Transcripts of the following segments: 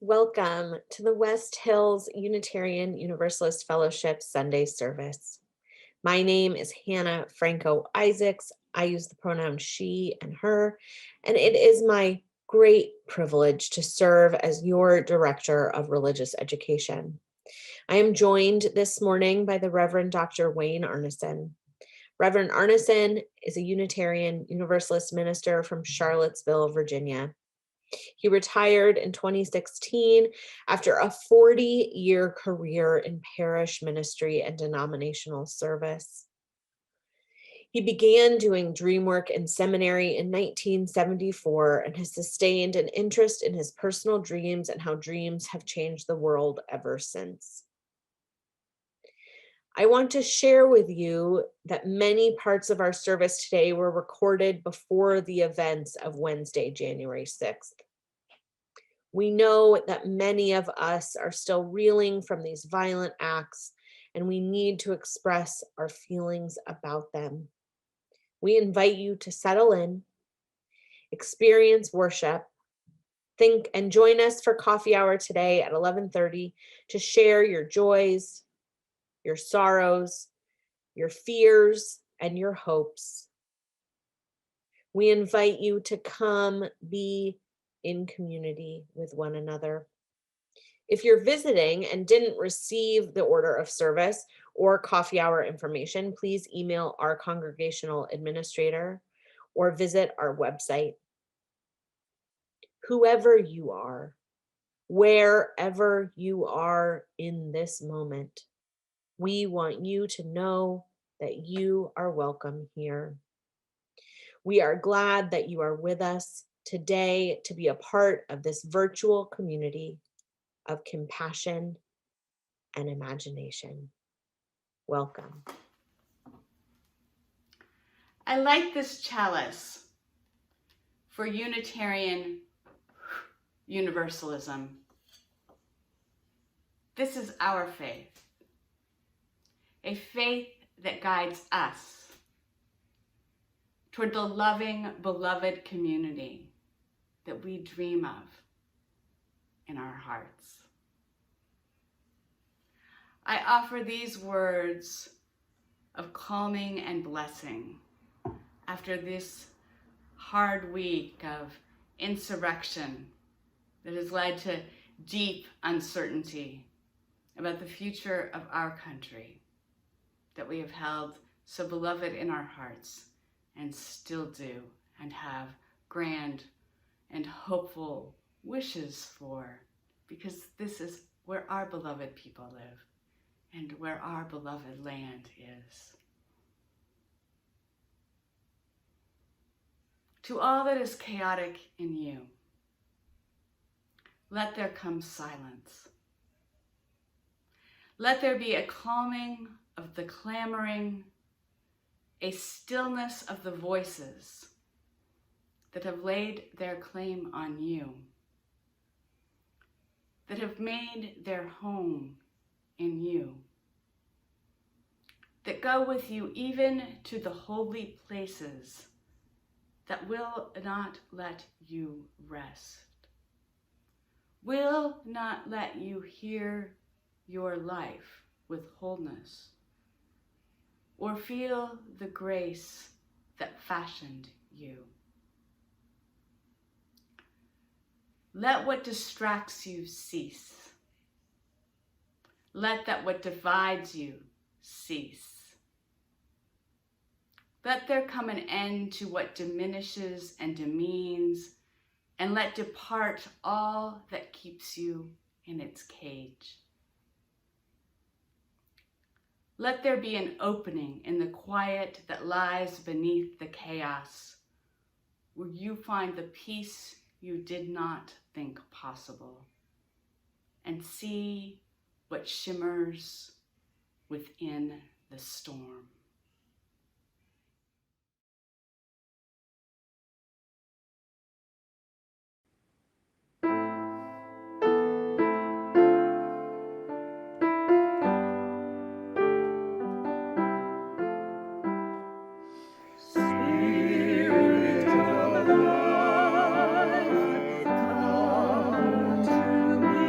Welcome to the West Hills Unitarian Universalist Fellowship Sunday service. My name is Hannah Franco Isaacs. I use the pronoun she and her, and it is my great privilege to serve as your Director of Religious Education. I am joined this morning by the Reverend Dr. Wayne Arnason. Reverend Arnason is a Unitarian Universalist minister from Charlottesville, Virginia. He retired in 2016 after a 40-year career in parish ministry and denominational service. He began doing dream work in seminary in 1974 and has sustained an interest in his personal dreams and how dreams have changed the world ever since. I want to share with you that many parts of our service today were recorded before the events of Wednesday, January 6th. We know that many of us are still reeling from these violent acts, and we need to express our feelings about them. We invite you to settle in, experience worship, think, and join us for coffee hour today at 11:30 to share your joys, your sorrows, your fears, and your hopes. We invite you to come be in community with one another. If you're visiting and didn't receive the order of service or coffee hour information, please email our congregational administrator or visit our website. Whoever you are, wherever you are in this moment, we want you to know that you are welcome here. We are glad that you are with us today to be a part of this virtual community of compassion and imagination. Welcome. I like this chalice for Unitarian Universalism. This is our faith, a faith that guides us toward the loving, beloved community that we dream of in our hearts. I offer these words of calming and blessing after this hard week of insurrection that has led to deep uncertainty about the future of our country that we have held so beloved in our hearts and still do and have grand and hopeful wishes for, because this is where our beloved people live and where our beloved land is. To all that is chaotic in you, let there come silence. Let there be a calming of the clamoring, a stillness of the voices that have laid their claim on you, that have made their home in you, that go with you even to the holy places that will not let you rest, will not let you hear your life with wholeness, or feel the grace that fashioned you. Let what distracts you cease. Let that what divides you cease. Let there come an end to what diminishes and demeans, and let depart all that keeps you in its cage. Let there be an opening in the quiet that lies beneath the chaos, where you find the peace you did not think possible, and see what shimmers within the storm. Spirit of life, come to me.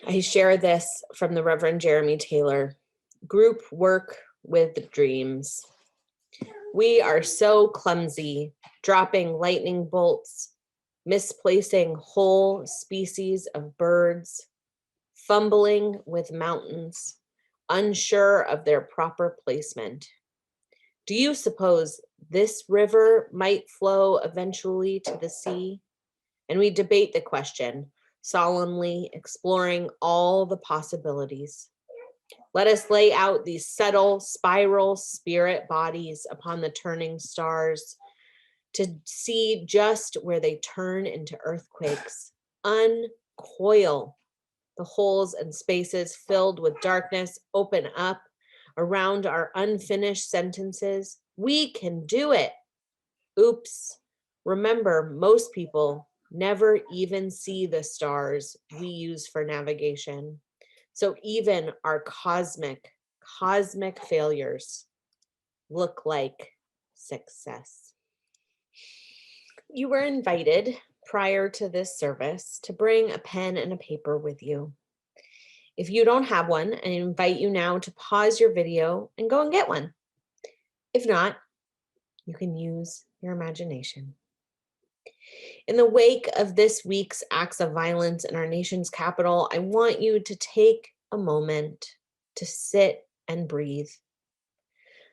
I share this from the Reverend Jeremy Taylor. Group work with dreams. We are so clumsy, dropping lightning bolts, misplacing whole species of birds, fumbling with mountains, unsure of their proper placement. Do you suppose this river might flow eventually to the sea? And we debate the question, solemnly exploring all the possibilities. Let us lay out these subtle spiral spirit bodies upon the turning stars to see just where they turn into earthquakes. Uncoil. The holes and spaces filled with darkness open up around our unfinished sentences. We can do it. Oops. Remember, most people never even see the stars we use for navigation. So even our cosmic failures look like success. You were invited prior to this service to bring a pen and a paper with you. If you don't have one, I invite you now to pause your video and go and get one. If not, you can use your imagination. In the wake of this week's acts of violence in our nation's capital, I want you to take a moment to sit and breathe.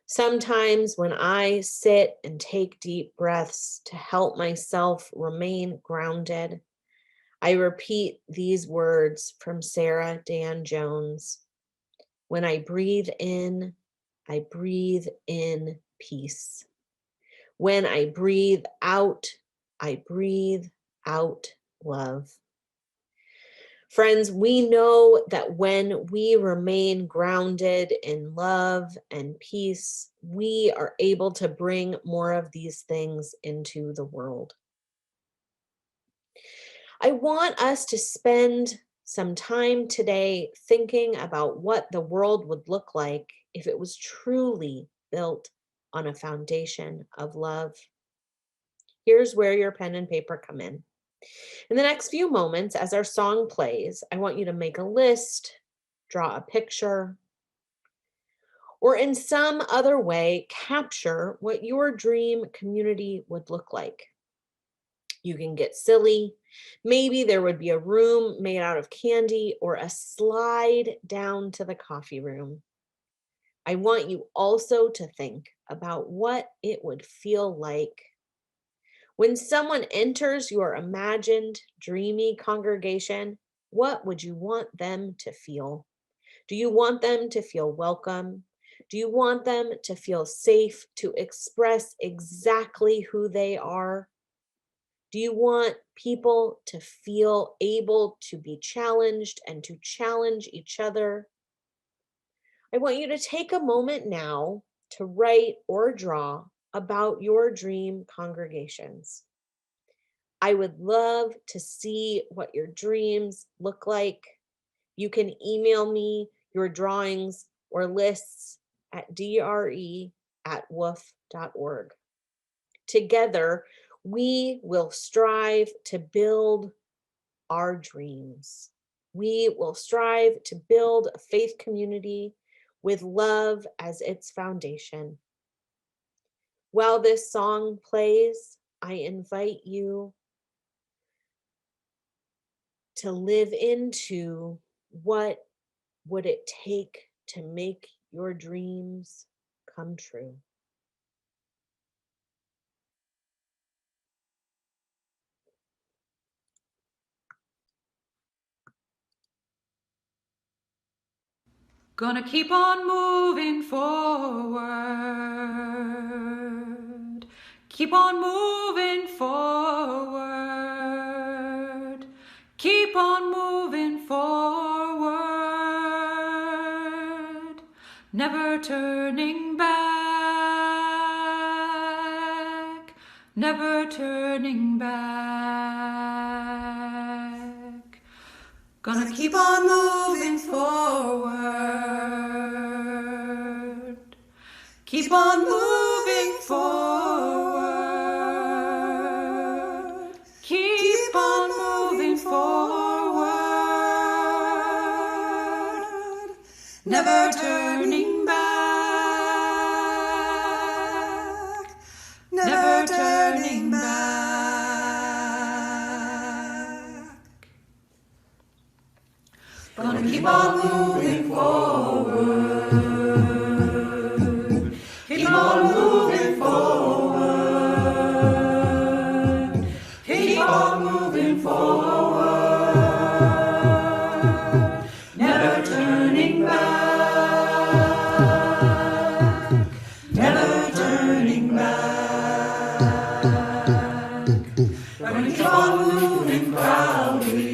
Sometimes when I sit and take deep breaths to help myself remain grounded, I repeat these words from Sarah Dan Jones. When I breathe in peace. When I breathe out love. Friends, we know that when we remain grounded in love and peace, we are able to bring more of these things into the world. I want us to spend some time today thinking about what the world would look like if it was truly built on a foundation of love. Here's where your pen and paper come in. In the next few moments, as our song plays, I want you to make a list, draw a picture, or in some other way, capture what your dream community would look like. You can get silly. Maybe there would be a room made out of candy or a slide down to the coffee room. I want you also to think about what it would feel like when someone enters your imagined, dreamy congregation. What would you want them to feel? Do you want them to feel welcome? Do you want them to feel safe to express exactly who they are? Do you want people to feel able to be challenged and to challenge each other? I want you to take a moment now to write or draw about your dream congregations. I would love to see what your dreams look like. You can email me your drawings or lists at dre@woof.org. Together, we will strive to build our dreams. We will strive to build a faith community with love as its foundation. While this song plays, I invite you to live into what would it take to make your dreams come true. Gonna keep on moving forward. Keep on moving forward. Keep on moving forward. Never turning back. Never turning back. Gonna keep on moving forward. Keep on moving forward. Keep on moving forward. never turning back, never turning back. Gonna keep on moving forward, keep on moving forward, keep on moving forward, never turning back, never turning back. Gonna keep on moving proudly,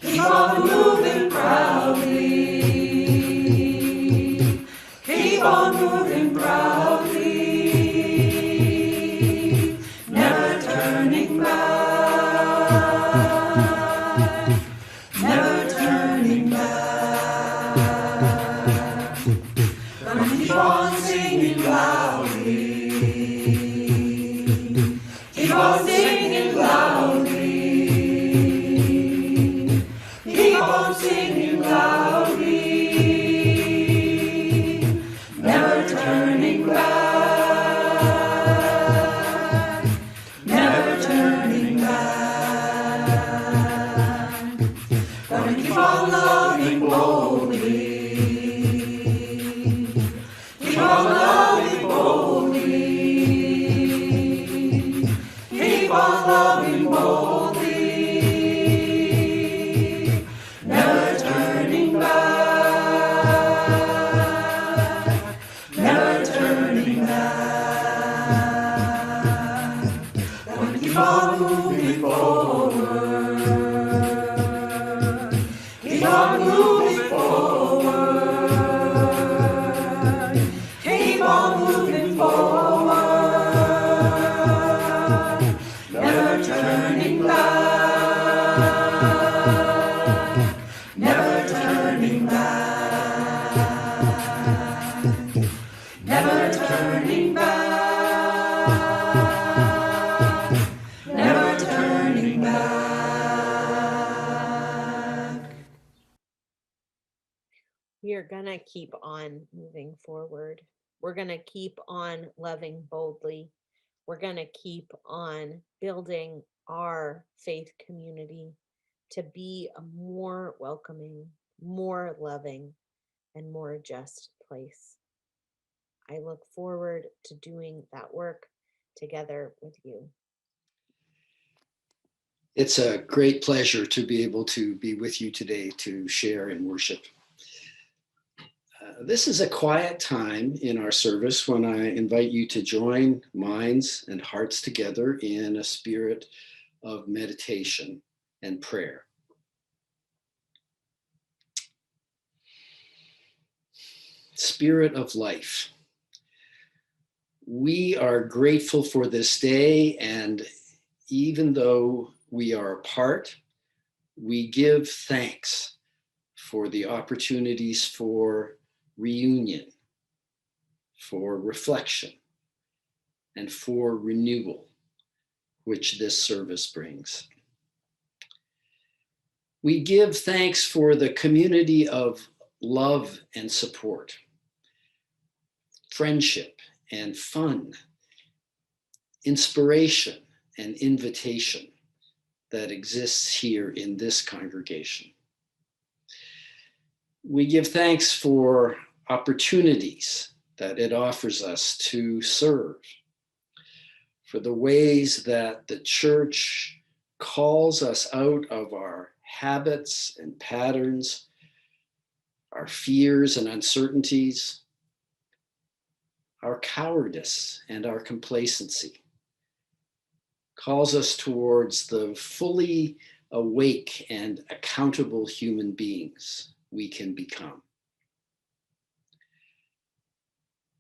keep on moving proudly, keep on moving proudly, never turning back, never turning back. Gonna keep on singing loudly, keep on singing loudly, keep on singing loudly, never turning back, never turning back. Gonna keep on loving boldly, keep on loving boldly, keep on loving boldly, never turning back, never turning back. Gonna keep on moving forward, keep on moving forward, keep on moving forward, never turning back, never turning back, never turning back, never turning back. We are going to keep on moving forward. We're going to keep on loving boldly. We're going to keep on building our faith community to be a more welcoming, more loving, and more just place. I look forward to doing that work together with you. It's a great pleasure to be able to be with you today to share and worship. This is a quiet time in our service when I invite you to join minds and hearts together in a spirit of meditation and prayer. Spirit of life. We are grateful for this day, and even though we are apart, we give thanks for the opportunities for reunion, for reflection, and for renewal, which this service brings. We give thanks for the community of love and support, friendship and fun, inspiration and invitation that exists here in this congregation. We give thanks for opportunities that it offers us to serve, for the ways that the church calls us out of our habits and patterns, our fears and uncertainties, our cowardice and our complacency, calls us towards the fully awake and accountable human beings we can become.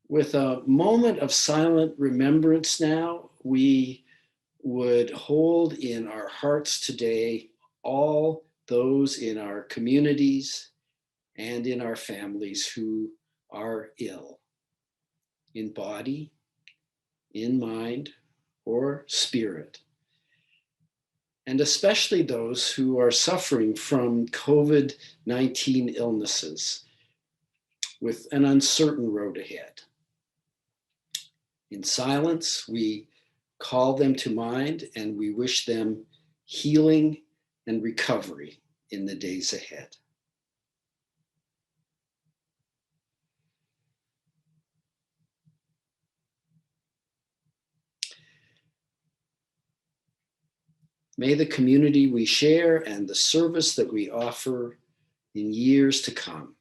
With a moment of silent remembrance now, we would hold in our hearts today all those in our communities and in our families who are ill, in body, in mind, or spirit, and especially those who are suffering from COVID-19 illnesses with an uncertain road ahead. In silence, we call them to mind and we wish them healing and recovery in the days ahead. May the community we share and the service that we offer in years to come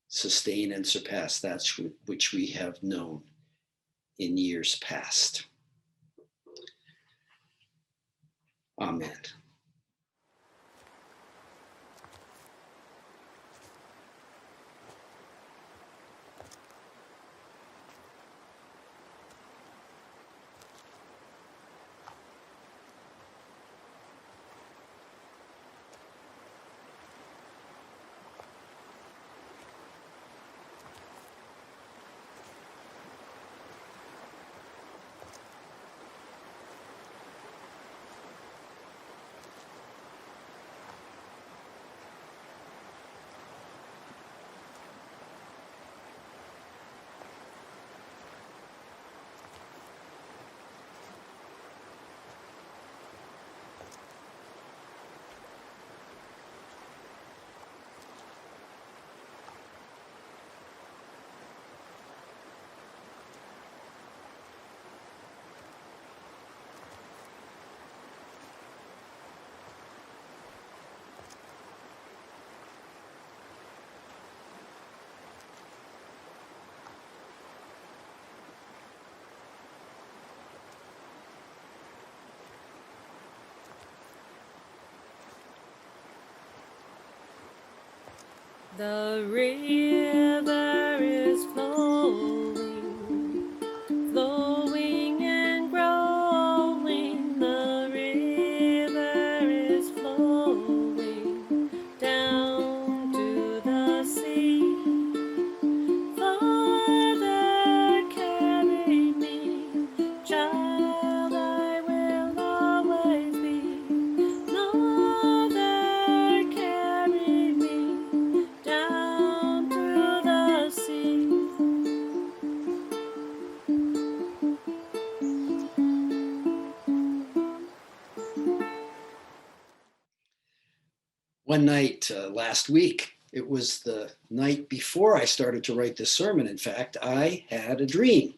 sustain and surpass that which we have known in years past. Amen. The river is flowing, flowing and growing. The river is flowing down to the sea. Father, carry me, child, I will always be. Mother, carry me down to the sea. One night last week, it was the night before I started to write this sermon. In fact, I had a dream.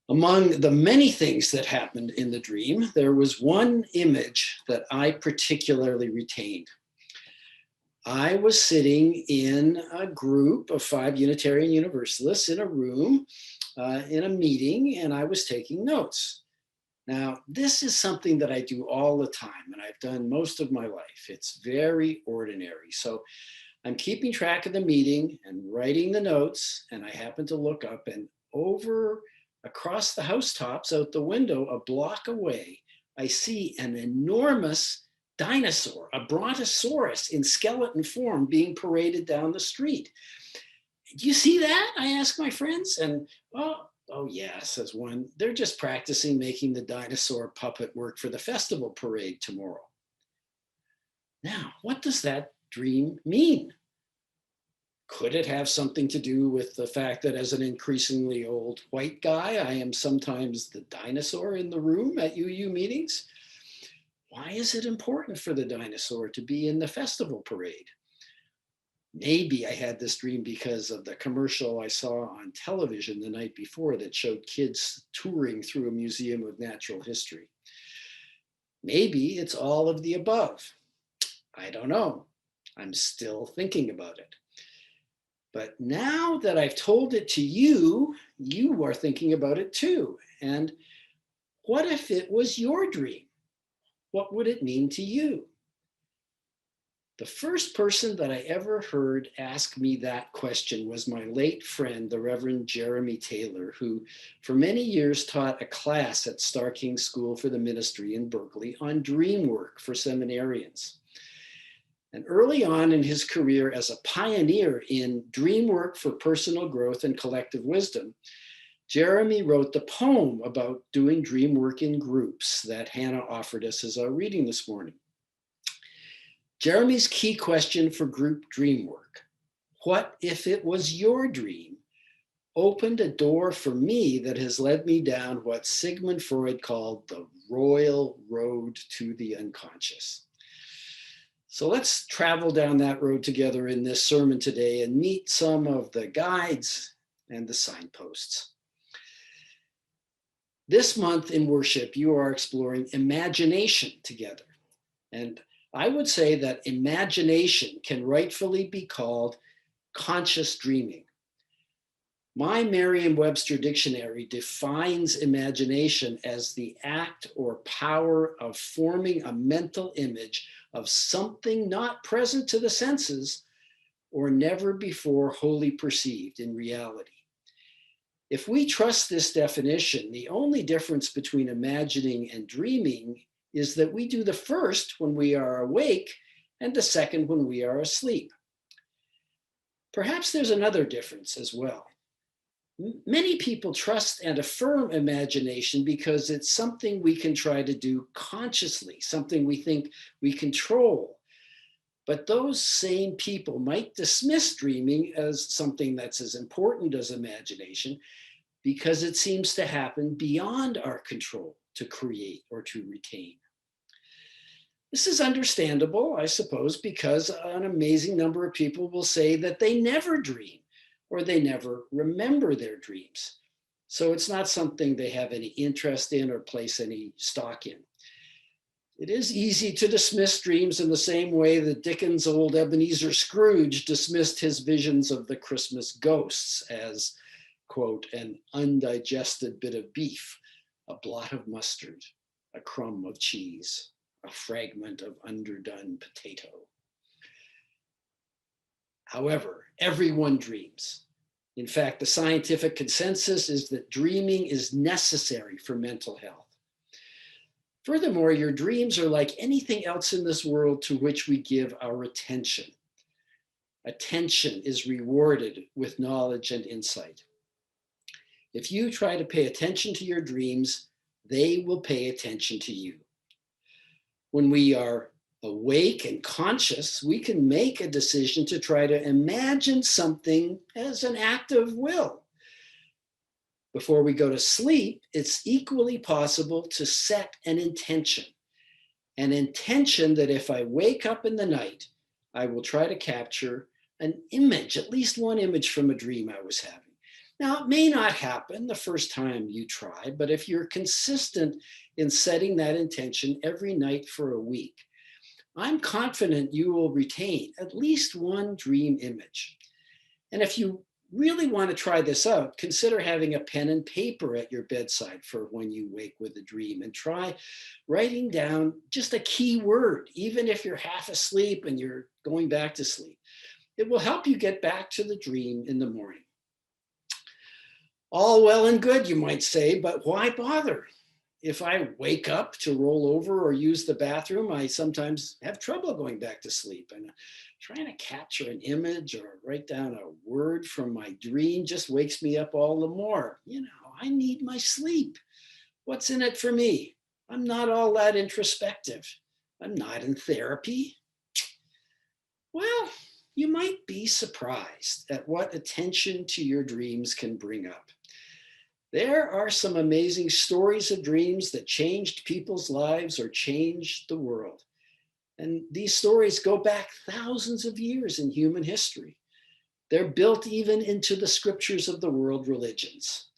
Among the many things that happened in the dream, there was one image that I particularly retained. I was sitting in a group of 5 Unitarian Universalists in a room in a meeting, and I was taking notes. Now, this is something that I do all the time, and I've done most of my life. It's very ordinary. So I'm keeping track of the meeting and writing the notes, and I happen to look up, and over across the housetops out the window, a block away, I see an enormous dinosaur, a brontosaurus in skeleton form, being paraded down the street. Do you see that? I ask my friends, and oh yeah, says one, they're just practicing making the dinosaur puppet work for the festival parade tomorrow. Now, what does that dream mean? Could it have something to do with the fact that as an increasingly old white guy, I am sometimes the dinosaur in the room at UU meetings? Why is it important for the dinosaur to be in the festival parade? Maybe I had this dream because of the commercial I saw on television the night before that showed kids touring through a museum of natural history. Maybe it's all of the above. I don't know. I'm still thinking about it. But now that I've told it to you, you are thinking about it too. And what if it was your dream? What would it mean to you? The first person that I ever heard ask me that question was my late friend, the Reverend Jeremy Taylor, who for many years taught a class at Starr King School for the Ministry in Berkeley on dream work for seminarians. And early on in his career as a pioneer in dream work for personal growth and collective wisdom, Jeremy wrote the poem about doing dream work in groups that Hannah offered us as our reading this morning. Jeremy's key question for group dream work, what if it was your dream, opened a door for me that has led me down what Sigmund Freud called the royal road to the unconscious. So let's travel down that road together in this sermon today and meet some of the guides and the signposts. This month in worship, you are exploring imagination together. And I would say that imagination can rightfully be called conscious dreaming. My Merriam-Webster dictionary defines imagination as the act or power of forming a mental image of something not present to the senses or never before wholly perceived in reality. If we trust this definition, the only difference between imagining and dreaming is that we do the first when we are awake and the second when we are asleep. Perhaps there's another difference as well. Many people trust and affirm imagination because it's something we can try to do consciously, something we think we control. But those same people might dismiss dreaming as something that's as important as imagination because it seems to happen beyond our control to create or to retain. This is understandable, I suppose, because an amazing number of people will say that they never dream or they never remember their dreams. So it's not something they have any interest in or place any stock in. It is easy to dismiss dreams in the same way that Dickens' old Ebenezer Scrooge dismissed his visions of the Christmas ghosts as, quote, an undigested bit of beef, a blot of mustard, a crumb of cheese, a fragment of underdone potato. However, everyone dreams. In fact, the scientific consensus is that dreaming is necessary for mental health. Furthermore, your dreams are like anything else in this world to which we give our attention. Attention is rewarded with knowledge and insight. If you try to pay attention to your dreams, they will pay attention to you. When we are awake and conscious, we can make a decision to try to imagine something as an act of will. Before we go to sleep, it's equally possible to set an intention that if I wake up in the night, I will try to capture an image, at least one image from a dream I was having. Now, it may not happen the first time you try, but if you're consistent in setting that intention every night for a week, I'm confident you will retain at least one dream image. And if you really want to try this out, consider having a pen and paper at your bedside for when you wake with a dream and try writing down just a key word, even if you're half asleep and you're going back to sleep. It will help you get back to the dream in the morning. All well and good, you might say, but why bother? If I wake up to roll over or use the bathroom, I sometimes have trouble going back to sleep. And trying to capture an image or write down a word from my dream just wakes me up all the more. You know, I need my sleep. What's in it for me? I'm not all that introspective. I'm not in therapy. Well, you might be surprised at what attention to your dreams can bring up. There are some amazing stories of dreams that changed people's lives or changed the world. And these stories go back thousands of years in human history. They're built even into the scriptures of the world religions.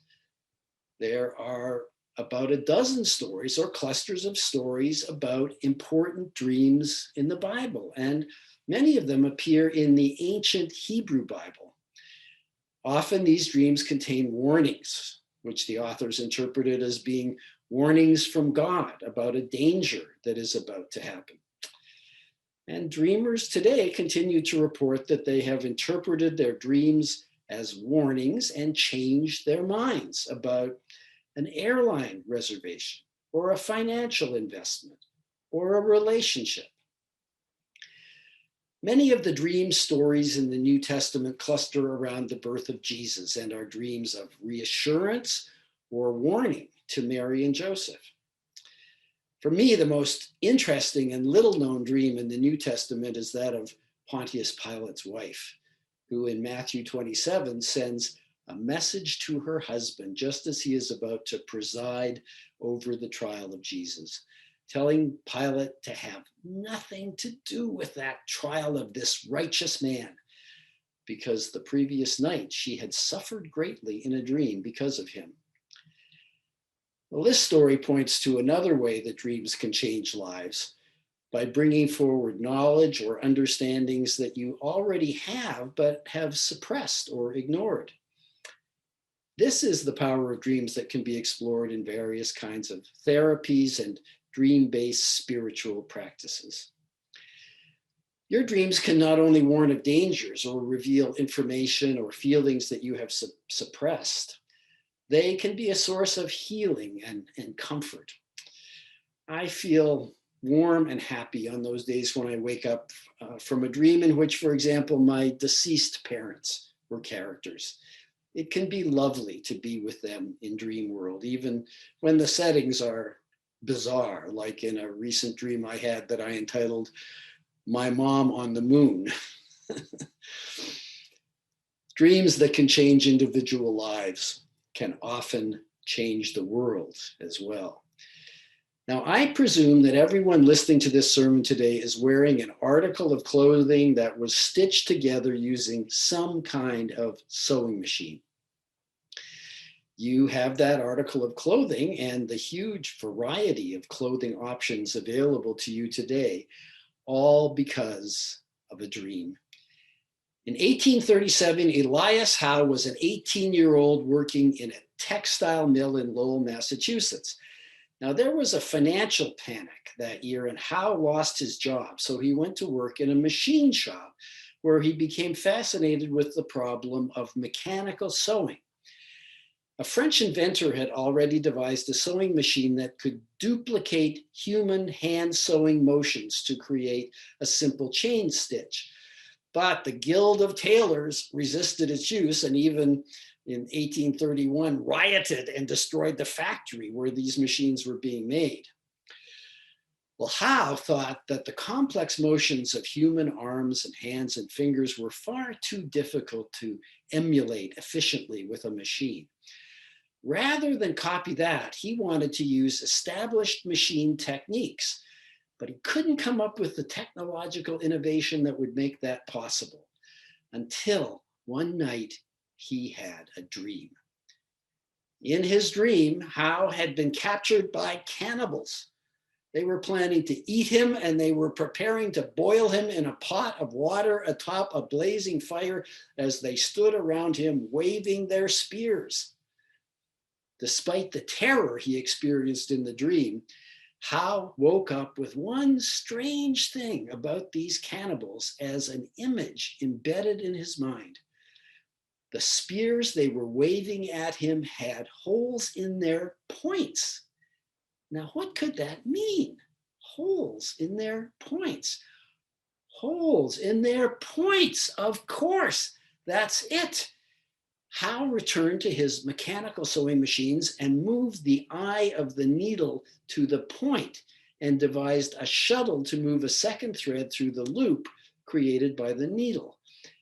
There are about a dozen stories or clusters of stories about important dreams in the Bible, and many of them appear in the ancient Hebrew Bible. Often these dreams contain warnings, which the authors interpreted as being warnings from God about a danger that is about to happen. And dreamers today continue to report that they have interpreted their dreams as warnings and changed their minds about an airline reservation or a financial investment or a relationship. Many of the dream stories in the New Testament cluster around the birth of Jesus and are dreams of reassurance or warning to Mary and Joseph. For me, the most interesting and little known dream in the New Testament is that of Pontius Pilate's wife, who in Matthew 27 sends a message to her husband just as he is about to preside over the trial of Jesus, telling Pilate to have nothing to do with that trial of this righteous man, because the previous night she had suffered greatly in a dream because of him. Well, this story points to another way that dreams can change lives, by bringing forward knowledge or understandings that you already have but have suppressed or ignored. This is the power of dreams that can be explored in various kinds of therapies and dream-based spiritual practices. Your dreams can not only warn of dangers or reveal information or feelings that you have suppressed, they can be a source of healing and comfort. I feel warm and happy on those days when I wake up from a dream in which, for example, my deceased parents were characters. It can be lovely to be with them in dream world, even when the settings are bizarre, like in a recent dream I had that I entitled "My Mom on the Moon." Dreams that can change individual lives can often change the world as well. Now, I presume that everyone listening to this sermon today is wearing an article of clothing that was stitched together using some kind of sewing machine. You have that article of clothing and the huge variety of clothing options available to you today, all because of a dream. In 1837, Elias Howe was an 18-year-old working in a textile mill in Lowell, Massachusetts. Now, there was a financial panic that year and Howe lost his job, so he went to work in a machine shop where he became fascinated with the problem of mechanical sewing. A French inventor had already devised a sewing machine that could duplicate human hand sewing motions to create a simple chain stitch. But the Guild of Tailors resisted its use and even in 1831 rioted and destroyed the factory where these machines were being made. Well, Howe thought that the complex motions of human arms and hands and fingers were far too difficult to emulate efficiently with a machine. Rather than copy that, he wanted to use established machine techniques, but he couldn't come up with the technological innovation that would make that possible until one night he had a dream. In his dream, Howe had been captured by cannibals. They were planning to eat him and they were preparing to boil him in a pot of water atop a blazing fire as they stood around him waving their spears. Despite the terror he experienced in the dream, Howe woke up with one strange thing about these cannibals as an image embedded in his mind. The spears they were waving at him had holes in their points. Now, what could that mean? Holes in their points. Holes in their points, of course, that's it. Howe returned to his mechanical sewing machines and moved the eye of the needle to the point and devised a shuttle to move a second thread through the loop created by the needle.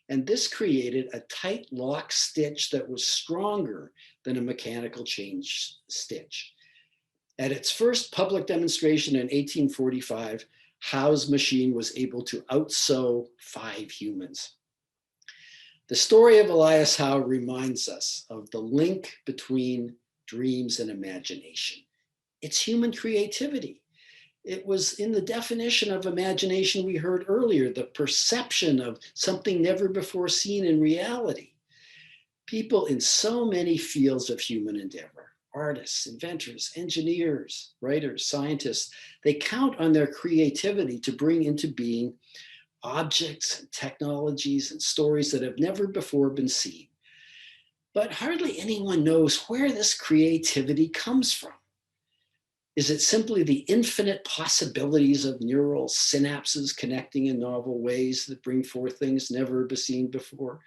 And this created a tight lock stitch that was stronger than a mechanical chain stitch. At its first public demonstration in 1845, Howe's machine was able to outsew 5 humans. The story of Elias Howe reminds us of the link between dreams and imagination. It's human creativity. It was in the definition of imagination we heard earlier, the perception of something never before seen in reality. People in so many fields of human endeavor, artists, inventors, engineers, writers, scientists, they count on their creativity to bring into being objects and technologies and stories that have never before been seen. But hardly anyone knows where this creativity comes from. Is it simply the infinite possibilities of neural synapses connecting in novel ways that bring forth things never seen before?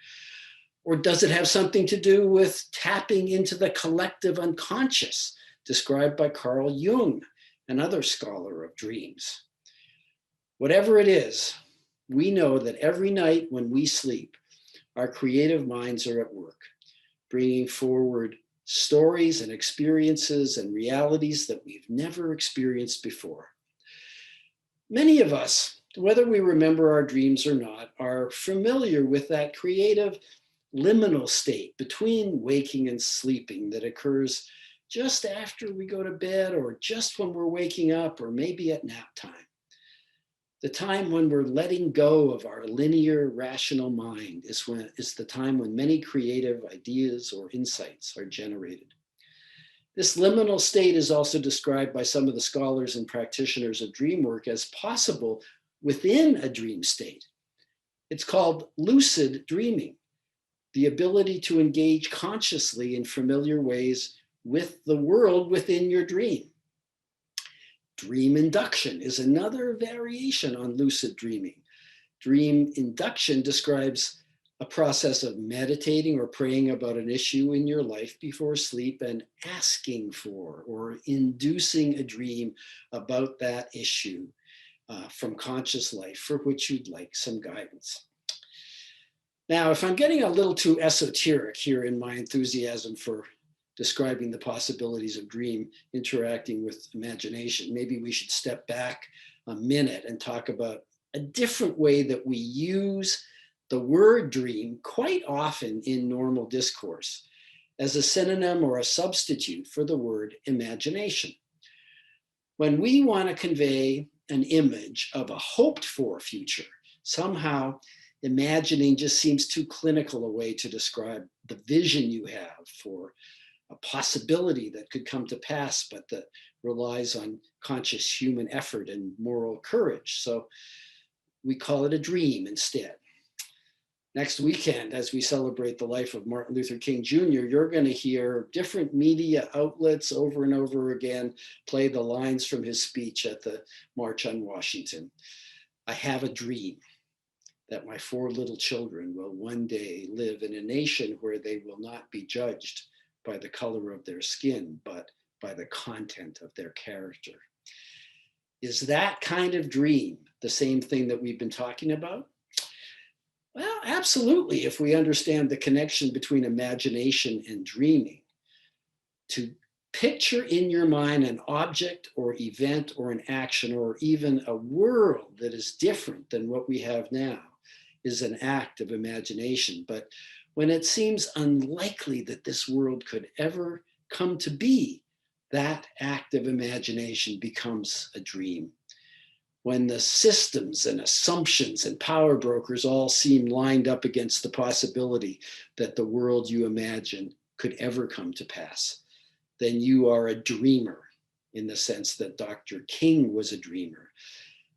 Or does it have something to do with tapping into the collective unconscious described by Carl Jung, another scholar of dreams? Whatever it is, we know that every night when we sleep, our creative minds are at work, bringing forward stories and experiences and realities that we've never experienced before. Many of us, whether we remember our dreams or not, are familiar with that creative liminal state between waking and sleeping that occurs just after we go to bed or just when we're waking up or maybe at nap time. The time when we're letting go of our linear rational mind is the time when many creative ideas or insights are generated. This liminal state is also described by some of the scholars and practitioners of dream work as possible within a dream state. It's called lucid dreaming, the ability to engage consciously in familiar ways with the world within your dream. Dream induction is another variation on lucid dreaming. Dream induction describes a process of meditating or praying about an issue in your life before sleep and asking for or inducing a dream about that issue from conscious life for which you'd like some guidance. Now, if I'm getting a little too esoteric here in my enthusiasm for describing the possibilities of dream interacting with imagination, maybe we should step back a minute and talk about a different way that we use the word dream quite often in normal discourse as a synonym or a substitute for the word imagination. When we want to convey an image of a hoped for future, somehow imagining just seems too clinical a way to describe the vision you have for a possibility that could come to pass, but that relies on conscious human effort and moral courage. So we call it a dream instead. Next weekend, as we celebrate the life of Martin Luther King Jr., you're going to hear different media outlets over and over again play the lines from his speech at the March on Washington. I have a dream that my 4 little children will one day live in a nation where they will not be judged by the color of their skin, but by the content of their character. Is that kind of dream the same thing that we've been talking about? Well, absolutely, if we understand the connection between imagination and dreaming. To picture in your mind an object or event or an action or even a world that is different than what we have now is an act of imagination. But when it seems unlikely that this world could ever come to be, that act of imagination becomes a dream. When the systems and assumptions and power brokers all seem lined up against the possibility that the world you imagine could ever come to pass, then you are a dreamer, in the sense that Dr. King was a dreamer,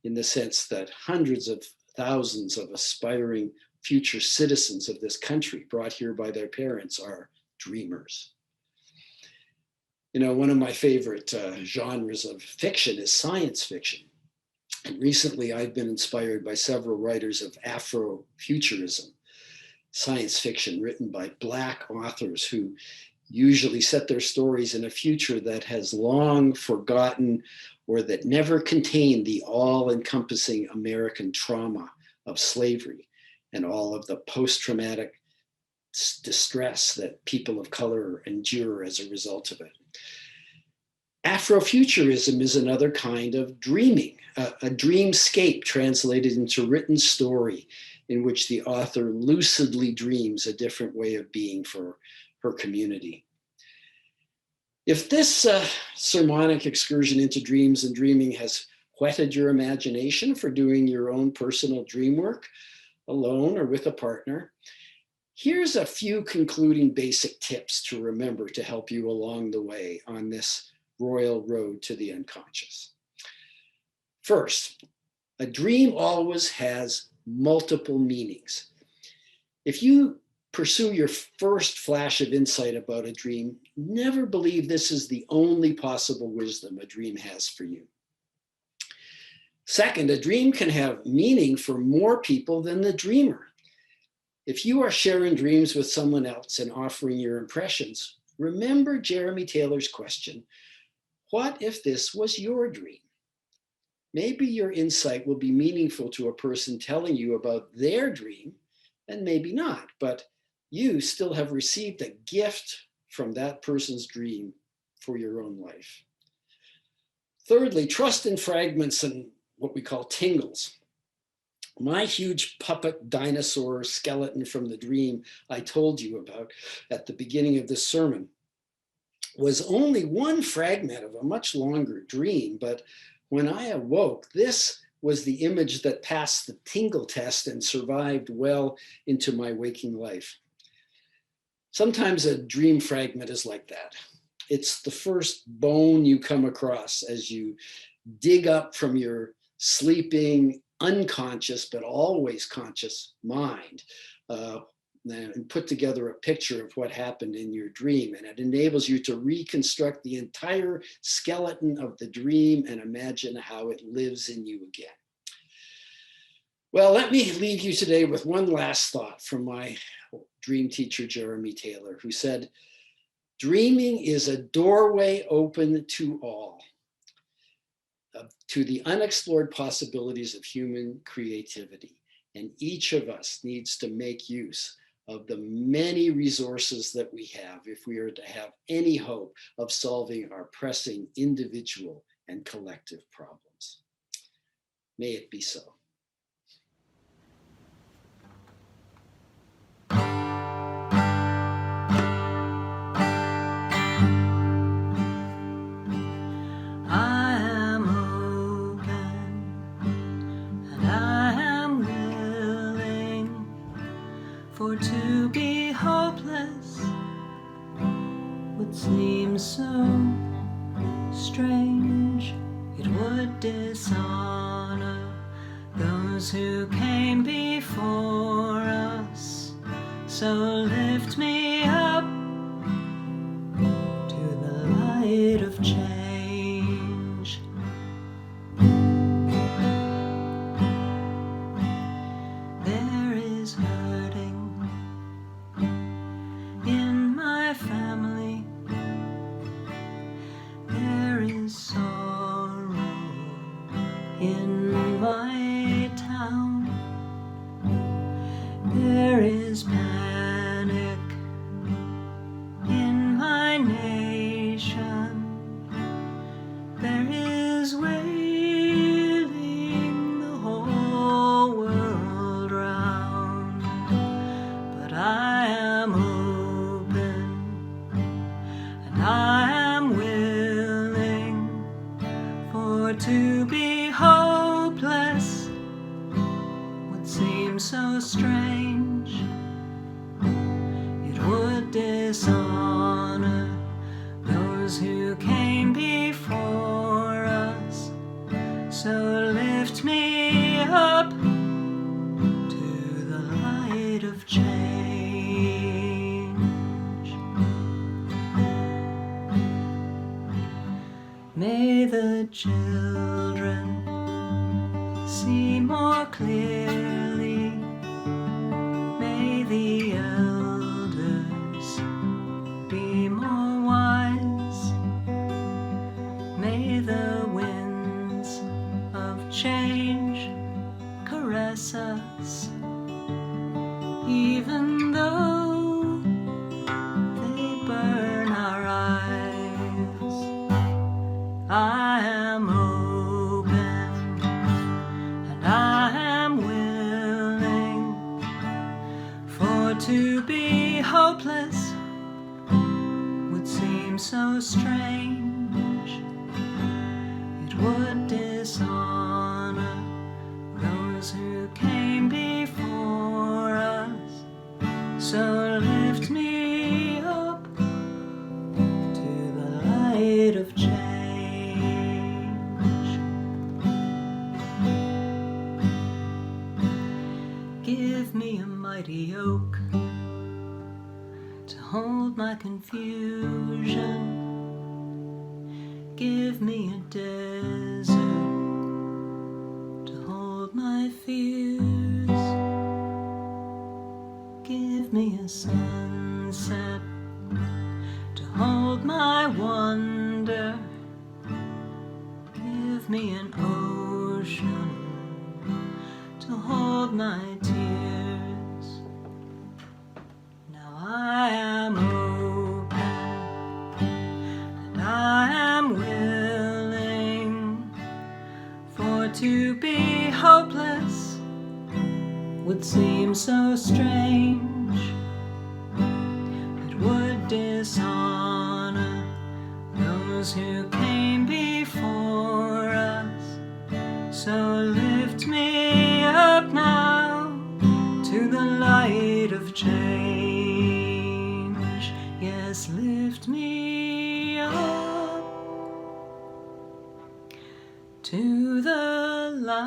in the sense that hundreds of thousands of aspiring future citizens of this country brought here by their parents are dreamers. You know, one of my favorite genres of fiction is science fiction. And recently I've been inspired by several writers of Afrofuturism, science fiction written by Black authors who usually set their stories in a future that has long forgotten or that never contained the all-encompassing American trauma of slavery and all of the post-traumatic distress that people of color endure as a result of it. Afrofuturism is another kind of dreaming, a dreamscape translated into written story in which the author lucidly dreams a different way of being for her community. If this sermonic excursion into dreams and dreaming has whetted your imagination for doing your own personal dream work, alone or with a partner, here's a few concluding basic tips to remember to help you along the way on this royal road to the unconscious. First, a dream always has multiple meanings. If you pursue your first flash of insight about a dream, never believe this is the only possible wisdom a dream has for you. Second, a dream can have meaning for more people than the dreamer. If you are sharing dreams with someone else and offering your impressions, remember Jeremy Taylor's question, what if this was your dream? Maybe your insight will be meaningful to a person telling you about their dream, and maybe not, but you still have received a gift from that person's dream for your own life. Thirdly, trust in fragments and what we call tingles. My huge puppet dinosaur skeleton from the dream I told you about at the beginning of this sermon was only one fragment of a much longer dream, but when I awoke, this was the image that passed the tingle test and survived well into my waking life. Sometimes a dream fragment is like that. It's the first bone you come across as you dig up from your sleeping, unconscious, but always conscious mind, and put together a picture of what happened in your dream. And it enables you to reconstruct the entire skeleton of the dream and imagine how it lives in you again. Well, let me leave you today with one last thought from my dream teacher, Jeremy Taylor, who said, dreaming is a doorway open to all, to the unexplored possibilities of human creativity. And each of us needs to make use of the many resources that we have if we are to have any hope of solving our pressing individual and collective problems. May it be so. For to be hopeless would seem so strange. It would dishonor those who came before us. So lift me up to the light of change. There is hurting in my family, there is sorrow in my town, there is panic in my nation, there is wailing the whole world round, but I am I am willing, for to be hopeless would seem so strange. It would dishonor those who came before us. So lift me up to the light of change. May the children see more clearly. May the elders be more wise. May the winds of change caress us, even though they burn our eyes. I am open and I am willing, for to be hopeless would seem so strange. It would dishonor those who came before us. So lift me up to the light of change. Give me a mighty oak my confusion. Give me a desert to hold my fears. Give me a sunset to hold my wonder. Give me an ocean to hold my tears. Now I am open and I am willing, for to be hopeless would seem so strange. It would dishonor those who came before us. So lift me up now to the light of change. Yes, lift me up to the light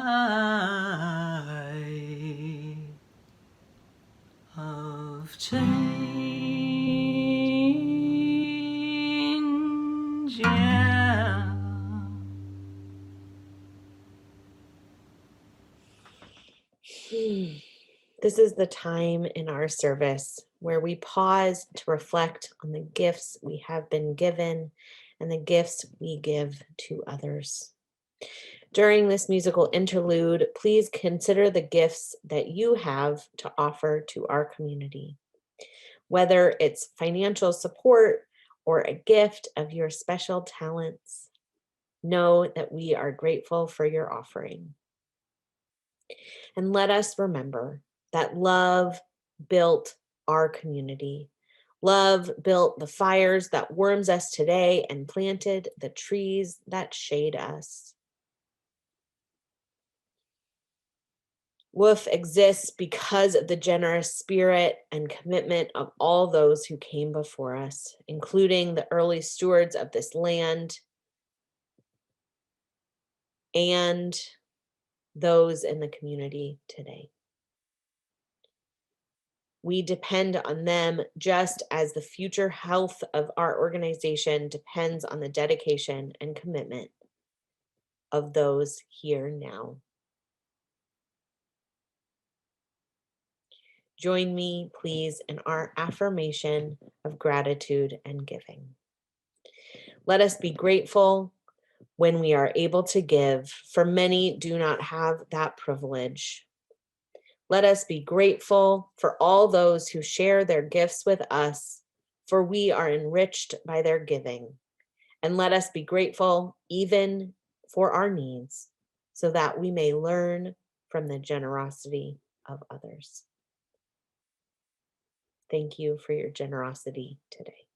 of change. Yeah. This is the time in our service where we pause to reflect on the gifts we have been given and the gifts we give to others. During this musical interlude, please consider the gifts that you have to offer to our community. Whether it's financial support or a gift of your special talents, know that we are grateful for your offering. And let us remember that love built our community. Love built the fires that warms us today and planted the trees that shade us. WOOF exists because of the generous spirit and commitment of all those who came before us, including the early stewards of this land and those in the community today. We depend on them just as the future health of our organization depends on the dedication and commitment of those here now. Join me, please, in our affirmation of gratitude and giving. Let us be grateful when we are able to give, for many do not have that privilege. Let us be grateful for all those who share their gifts with us, for we are enriched by their giving. And let us be grateful even for our needs, so that we may learn from the generosity of others. Thank you for your generosity today.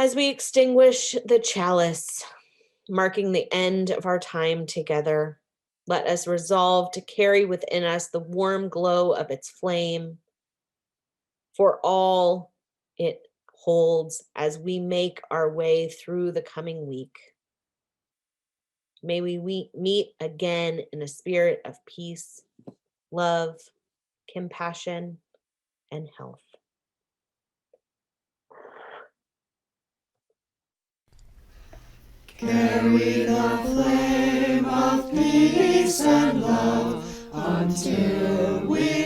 As we extinguish the chalice, marking the end of our time together. Let us resolve to carry within us the warm glow of its flame for all it holds as we make our way through the coming week. May we meet again in a spirit of peace, love, compassion, and health. Carry the flame of peace and love until we